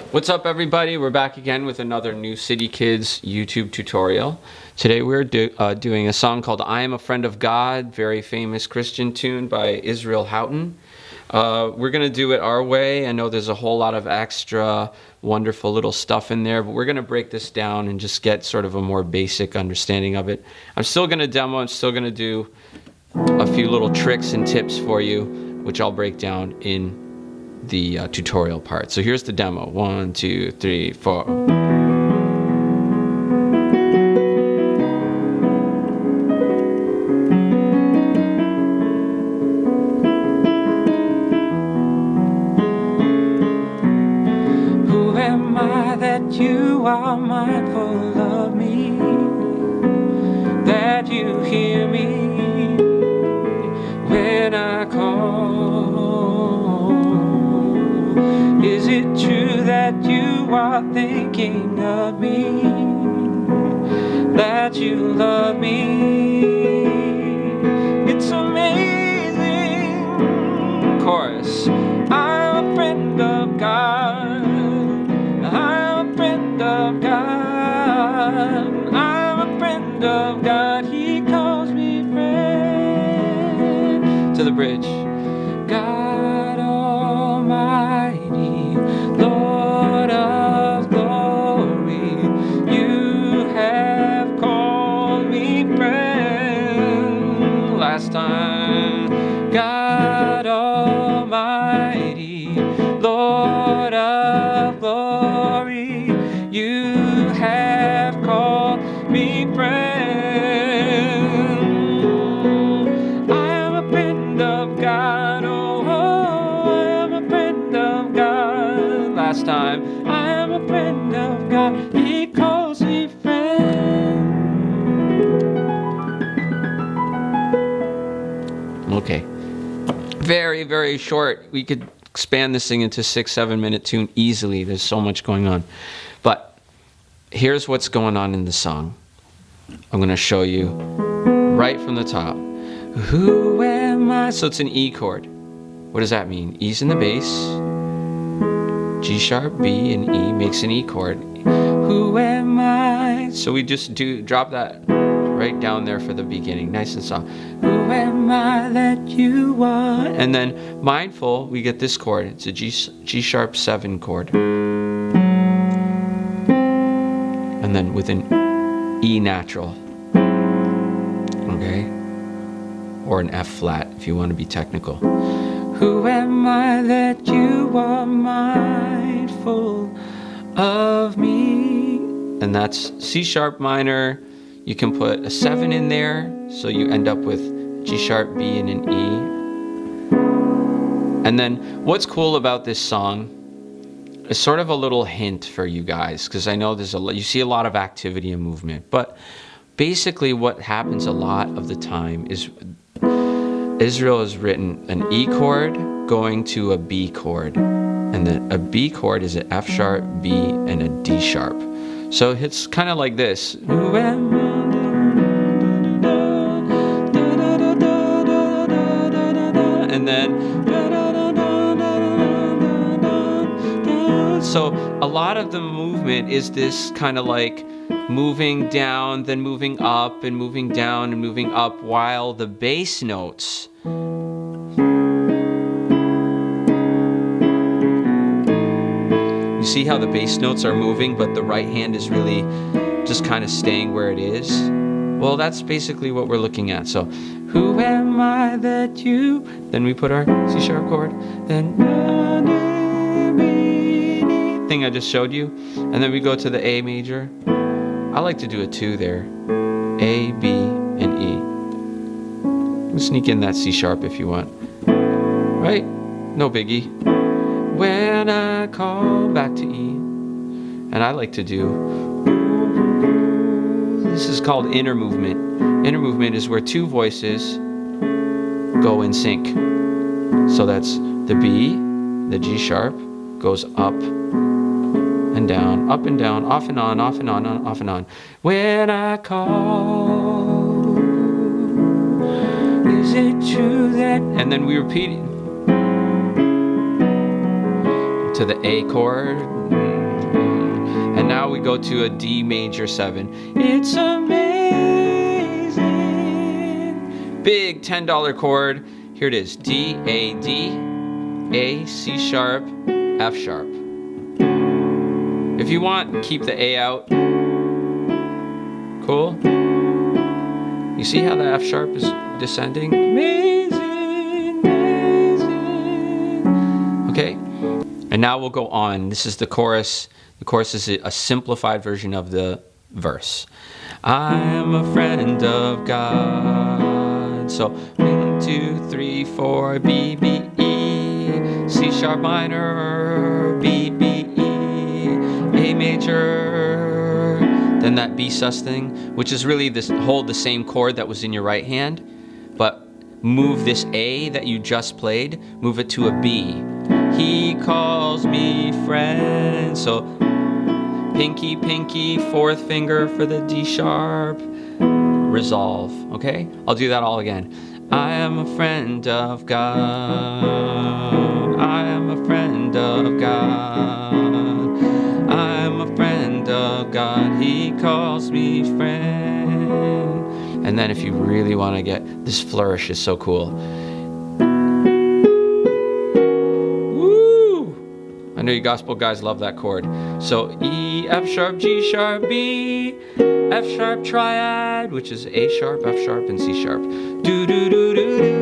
What's up, everybody? We're back again with another New City Kids YouTube tutorial. Today we're doing a song called I Am a Friend of God, very famous Christian tune by Israel Houghton. We're going to do it our way. I know there's a whole lot of extra wonderful little stuff in there, but we're going to break this down and just get sort of a more basic understanding of it. I'm still going to demo, I'm still going to do a few little tricks and tips for you, which I'll break down in the tutorial part. So here's the demo. 1, 2, 3, 4. Who am I that you are mindful of me, that you hear me when I call? Is it true that you are thinking of me, that you love me? It's amazing. Chorus. I'm a friend of God. I'm a friend of God. I'm a friend of God. He calls me friend. To the bridge. God Almighty, Lord of glory, you have called me friend. Last time. God Almighty, Lord of glory, you have called me friend. I am a friend of God. Last time. I am a friend of God. He calls me friend. Okay. Very, very short. We could expand this thing into 6-7 minute tune easily. There's so much going on. But here's what's going on in the song. I'm going to show you right from the top. Who am I? So it's an E chord. What does that mean? E's in the bass. G sharp, B, and E makes an E chord. Who am I? So we just drop that right down there for the beginning, nice and soft. Who am I that you are? And then mindful, we get this chord. It's a G sharp 7 chord. And then with an E natural. Okay? Or an F flat if you want to be technical. Who am I that you are mindful of me? And that's C sharp minor. You can put a 7 in there, so you end up with G sharp, B, and an E. And then what's cool about this song is sort of a little hint for you guys, because I know you see a lot of activity and movement, but basically what happens a lot of the time is Israel has written an E chord going to a B chord, and then a B chord is an F sharp, B, and a D sharp. So it's kind of like this. And then so a lot of the movement is this kind of like moving down, then moving up, and moving down and moving up, while the bass notes you see how the bass notes are moving, but the right hand is really just kind of staying where it is. Well, that's basically what we're looking at. So, who am I that you? Then we put our C sharp chord. Then thing I just showed you, and then we go to the A major. I like to do a 2 there. A, B, and E. We'll sneak in that C sharp if you want. Right? No biggie. When I call back to E. And I like to do, this is called inner movement. Inner movement is where 2 voices go in sync. So that's the B, the G sharp, goes up and down, off and on, off and on, off and on. When I call, is it true that... And then we repeat it to the A chord, now we go to a D major 7. It's amazing. Big $10 chord. Here it is. D, A, D, A, C sharp, F sharp. If you want, keep the A out. Cool. You see how the F sharp is descending? Amazing, amazing. Okay. And now we'll go on. This is the chorus. The chorus is a simplified version of the verse. I am a friend of God. So 1, 2, 3, 4, B, B, E, C sharp minor, B, B, E, A major, then that B sus thing, which is really this hold the same chord that was in your right hand, but move this A that you just played, move it to a B. He calls me friend. So pinky, pinky, fourth finger for the D sharp, resolve. Okay, I'll do that all again. I am a friend of God. I am a friend of God. I am a friend of God. He calls me friend. And then if you really want to get this flourish is so cool. Woo! I know you gospel guys love that chord. So E, F sharp, G sharp, B, F sharp triad, which is A sharp, F sharp, and C sharp. Do do do do do.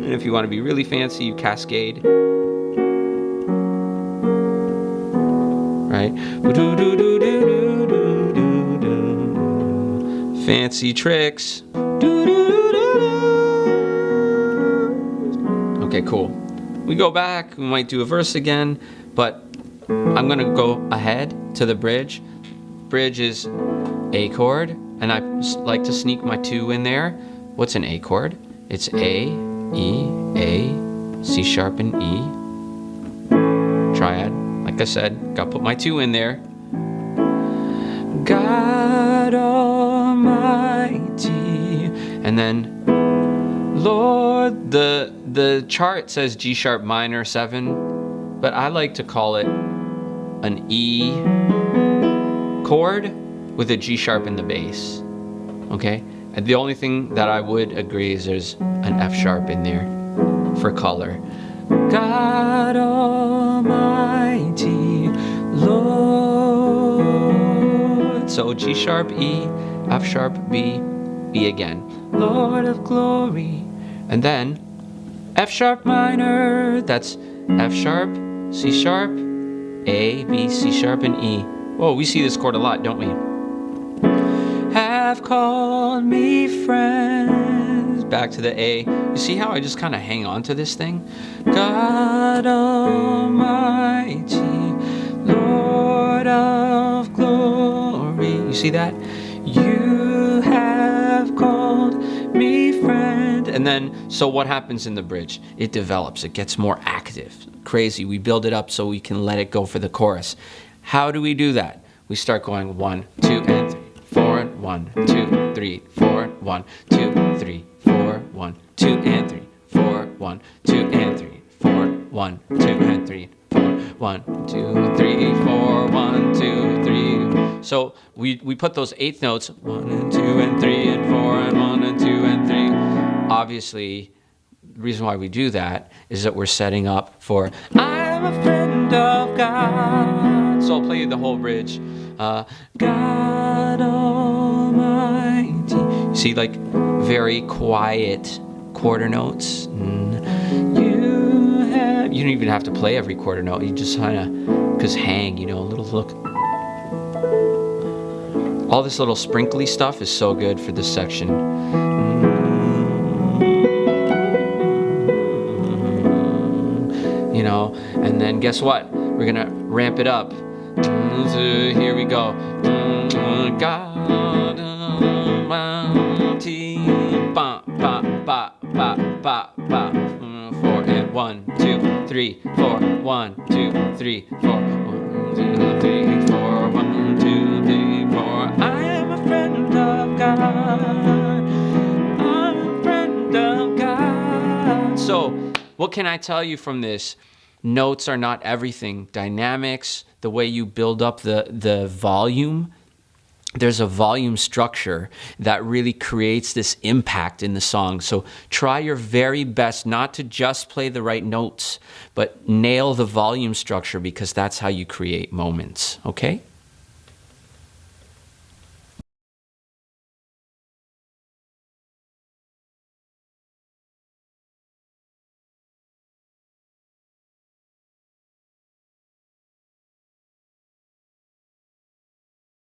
And if you want to be really fancy, you cascade. Right? Do do do do do do do do. Fancy tricks. Do do do do. Okay, cool. We go back. We might do a verse again, but I'm gonna go ahead to the bridge. Bridge is A chord, and I like to sneak my 2 in there. What's an A chord? It's A, E, A, C sharp, and E. Triad. Like I said, gotta put my 2 in there. God Almighty. And then, Lord, the chart says G sharp minor 7, but I like to call it an E chord with a G sharp in the bass. Okay? And the only thing that I would agree is there's an F sharp in there for color. God Almighty, Lord. So G sharp, E, F sharp, B, E again. Lord of glory. And then F sharp minor, that's F sharp, C sharp, A, B, C sharp, and E. Whoa, we see this chord a lot, don't we? Have called me friends. Back to the A. You see how I just kind of hang on to this thing? God Almighty, Lord of glory. You see that? You have called me friend. And then, so what happens in the bridge? It develops. It gets more active. Crazy. We build it up so we can let it go for the chorus. How do we do that? We start going 1, 2, and 3, 4, and 1, 2, 3, 4, and 1, 2, 3, 4, 1, 2, and 3, 4, 1, 2, and 3, 4, 1, 2, and 3, 4, 1, 2, 3, 4, 1, 2, 3. So we put those 8th notes 1 and 2 and 3 and 4 and 1 and 2 and 3. Obviously, the reason why we do that is that we're setting up for I am a friend of God. So I'll play you the whole bridge. God Almighty. You see, like very quiet quarter notes. You don't even have to play every quarter note. You just kind of, because hang, a little look. All this little sprinkly stuff is so good for this section. And then guess what? We're gonna ramp it up. Here we go. God Almighty, ba ba ba ba ba ba. 4 and 1, 2, 3, 4. 1, 2, 3, 4. 1, 2, 3, 4. 1, 2, 3, 4. I am a friend of God. I'm a friend of God. So, what can I tell you from this? notes are not everything. Dynamics, the way you build up the volume, there's a volume structure that really creates this impact in the song. So try your very best not to just play the right notes, but nail the volume structure, because that's how you create moments, okay?